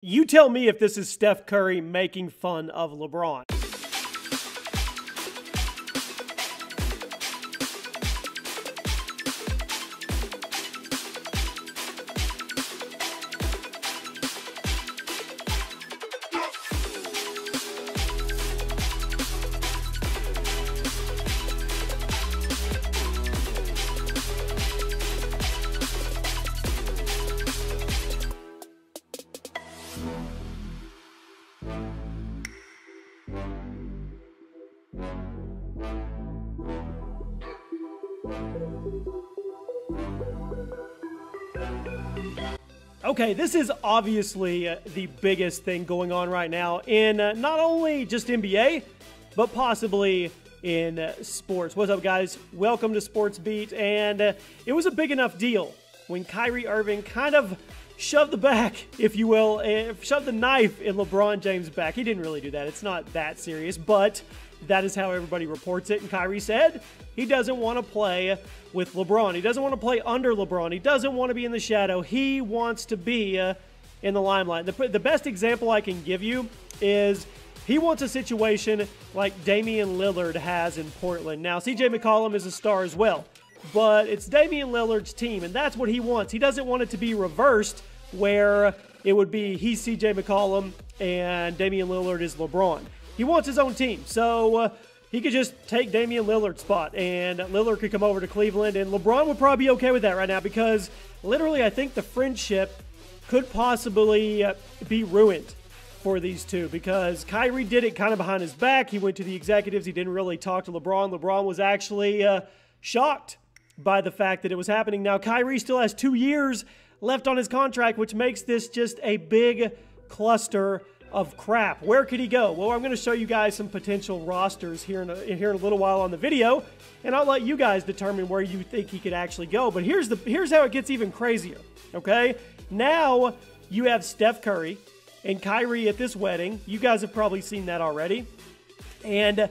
You tell me if this is Steph Curry making fun of LeBron. Okay, this is obviously the biggest thing going on right now in not only just NBA, but possibly in sports. What's up, guys? Welcome to Sports Beat. And it was a big enough deal when Kyrie Irving kind of shoved the back, if you will, shoved the knife in LeBron James' back. He didn't really do that. It's not that serious, but that is how everybody reports it. And Kyrie said he doesn't want to play with LeBron. He doesn't want to play under LeBron. He doesn't want to be in the shadow. He wants to be in the limelight. The best example I can give you is he wants a situation like Damian Lillard has in Portland. Now, CJ McCollum is a star as well, but it's Damian Lillard's team, and that's what he wants. He doesn't want it to be reversed where it would be he's CJ McCollum and Damian Lillard is LeBron. He wants his own team, so he could just take Damian Lillard's spot, and Lillard could come over to Cleveland, and LeBron would probably be okay with that right now because literally I think the friendship could possibly be ruined for these two because Kyrie did it kind of behind his back. He went to the executives. He didn't really talk to LeBron. LeBron was actually shocked by the fact that it was happening. Now, Kyrie still has 2 years left on his contract, which makes this just a big cluster of crap. Where could he go? Well, I'm going to show you guys some potential rosters here in a little while on the video, and I'll let you guys determine where you think he could actually go. But here's how it gets even crazier, okay? Now you have Steph Curry and Kyrie at this wedding. You guys have probably seen that already. And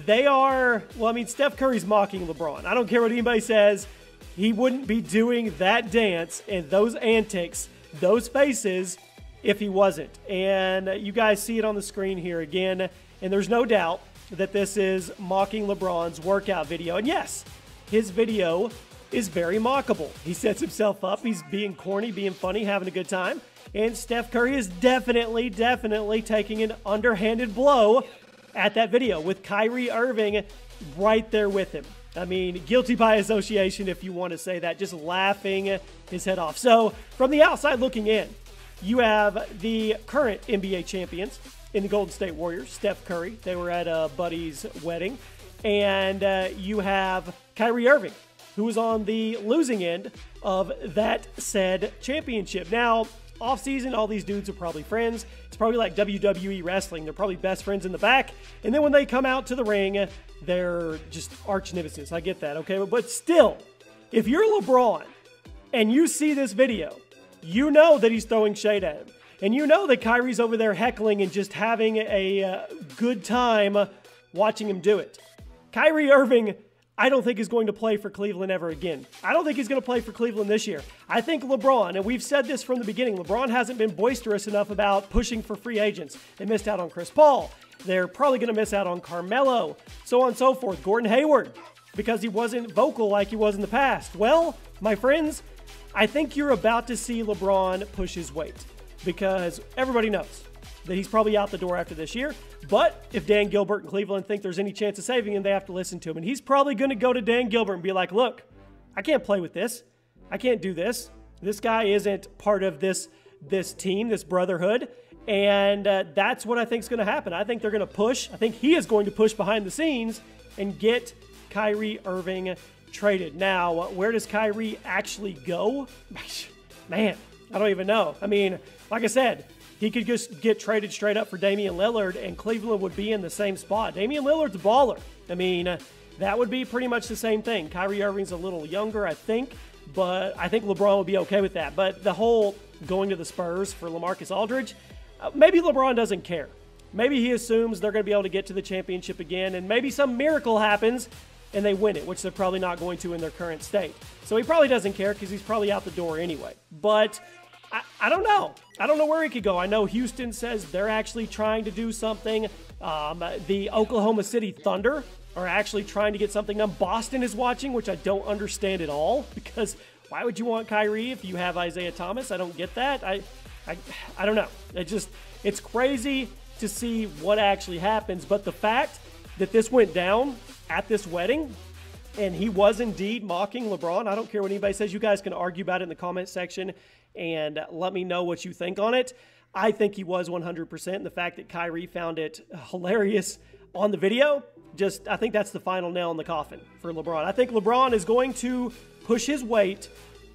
they are, well, I mean, Steph Curry's mocking LeBron. I don't care what anybody says. He wouldn't be doing that dance and those antics, those faces, if he wasn't. And you guys see it on the screen here again. And there's no doubt that this is mocking LeBron's workout video. And yes, his video is very mockable. He sets himself up. He's being corny, being funny, having a good time. And Steph Curry is definitely taking an underhanded blow at that video with Kyrie Irving right there with him. I mean, guilty by association, if you want to say that, just laughing his head off. So from the outside looking in, you have the current NBA champions in the Golden State Warriors, Steph Curry. They were at a buddy's wedding. And you have Kyrie Irving, who was on the losing end of that said championship. Now, off-season, all these dudes are probably friends. It's probably like WWE wrestling. They're probably best friends in the back. And then when they come out to the ring, they're just arch nemesis. I get that, okay? But still, if you're LeBron and you see this video, you know that he's throwing shade at him. And you know that Kyrie's over there heckling and just having a good time watching him do it. Kyrie Irving, I don't think is going to play for Cleveland ever again. I don't think he's going to play for Cleveland this year. I think LeBron, and we've said this from the beginning, LeBron hasn't been boisterous enough about pushing for free agents. They missed out on Chris Paul. They're probably going to miss out on Carmelo, so on and so forth. Gordon Hayward, because he wasn't vocal like he was in the past. Well, my friends, I think you're about to see LeBron push his weight because everybody knows that he's probably out the door after this year. But if Dan Gilbert and Cleveland think there's any chance of saving him, they have to listen to him. And he's probably going to go to Dan Gilbert and be like, look, I can't play with this. I can't do this. This guy isn't part of this team, this brotherhood. And that's what I think is going to happen. I think they're going to push. I think he is going to push behind the scenes and get Kyrie Irving traded. Now, where does Kyrie actually go? Man, I don't even know. I mean, like I said, he could just get traded straight up for Damian Lillard, and Cleveland would be in the same spot. Damian Lillard's a baller. I mean, that would be pretty much the same thing. Kyrie Irving's a little younger, I think, but I think LeBron would be okay with that. But the whole going to the Spurs for LaMarcus Aldridge, maybe LeBron doesn't care. Maybe he assumes they're going to be able to get to the championship again, and maybe some miracle happens and they win it, which they're probably not going to in their current state. So he probably doesn't care because he's probably out the door anyway. But I don't know. I don't know where he could go. I know Houston says they're actually trying to do something. The Oklahoma City Thunder are actually trying to get something done. Boston is watching, which I don't understand at all, because why would you want Kyrie if you have Isaiah Thomas? I don't get that. I don't know. It's crazy to see what actually happens. But the fact that this went down at this wedding, and he was indeed mocking LeBron, I don't care what anybody says. You guys can argue about it in the comment section and let me know what you think on it. I think he was 100%. And the fact that Kyrie found it hilarious on the video, I think that's the final nail in the coffin for LeBron. I think LeBron is going to push his weight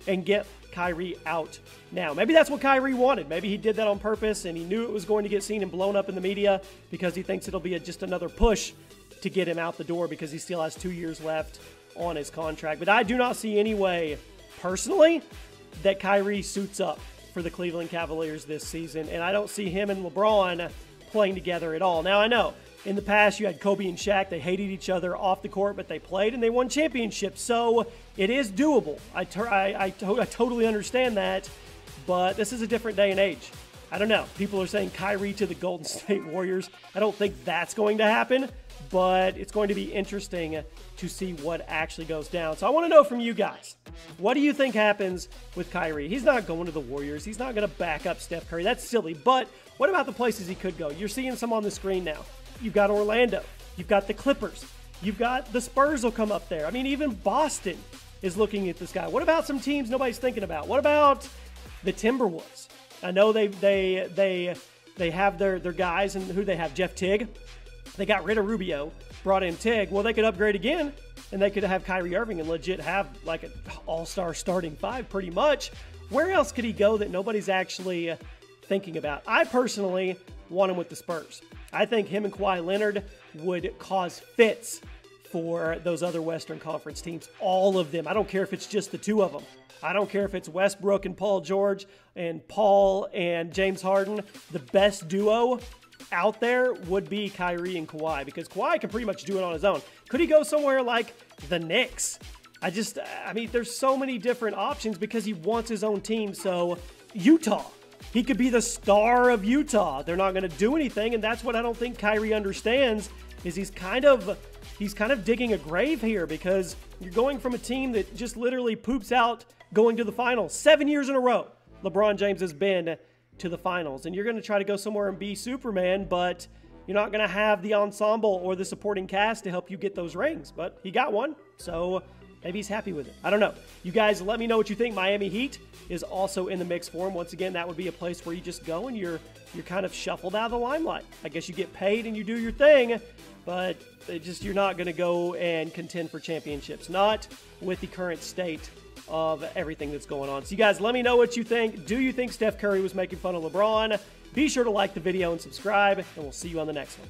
and get Kyrie out now. Maybe that's what Kyrie wanted. Maybe he did that on purpose and he knew it was going to get seen and blown up in the media because he thinks it'll be just another push to get him out the door because he still has 2 years left on his contract. But I do not see any way, personally, that Kyrie suits up for the Cleveland Cavaliers this season. And I don't see him and LeBron playing together at all. Now, I know in the past you had Kobe and Shaq. They hated each other off the court, but they played and they won championships. So it is doable. I totally understand that. But this is a different day and age. I don't know. People are saying Kyrie to the Golden State Warriors. I don't think that's going to happen. But it's going to be interesting to see what actually goes down. So I want to know from you guys, what do you think happens with Kyrie? He's not going to the Warriors. He's not going to back up Steph Curry. That's silly. But what about the places he could go? You're seeing some on the screen now. You've got Orlando. You've got the Clippers. You've got the Spurs will come up there. I mean, even Boston is looking at this guy. What about some teams nobody's thinking about? What about the Timberwolves? I know they have their guys, and who they have, Jeff Tigg. They got rid of Rubio, brought in Tigg. Well, they could upgrade again, and they could have Kyrie Irving and legit have like an all-star starting five pretty much. Where else could he go that nobody's actually thinking about? I personally want him with the Spurs. I think him and Kawhi Leonard would cause fits for those other Western Conference teams. All of them. I don't care if it's just the two of them. I don't care if it's Westbrook and Paul George and Paul and James Harden. The best duo out there would be Kyrie and Kawhi, because Kawhi can pretty much do it on his own. Could he go somewhere like the Knicks? I mean, there's so many different options because he wants his own team. So Utah, he could be the star of Utah. They're not going to do anything, and that's what I don't think Kyrie understands, is he's kind of digging a grave here, because you're going from a team that just literally poops out going to the finals 7 years in a row. LeBron James has been to the finals, and you're going to try to go somewhere and be Superman, but you're not going to have the ensemble or the supporting cast to help you get those rings. But he got one, so maybe he's happy with it. I don't know. You guys let me know what you think. Miami Heat is also in the mix for him. Once again, that would be a place where you just go and you're kind of shuffled out of the limelight. I guess you get paid and you do your thing, but you're not going to go and contend for championships. Not with the current state of everything that's going on. So you guys, let me know what you think. Do you think Steph Curry was making fun of LeBron? Be sure to like the video and subscribe, and we'll see you on the next one.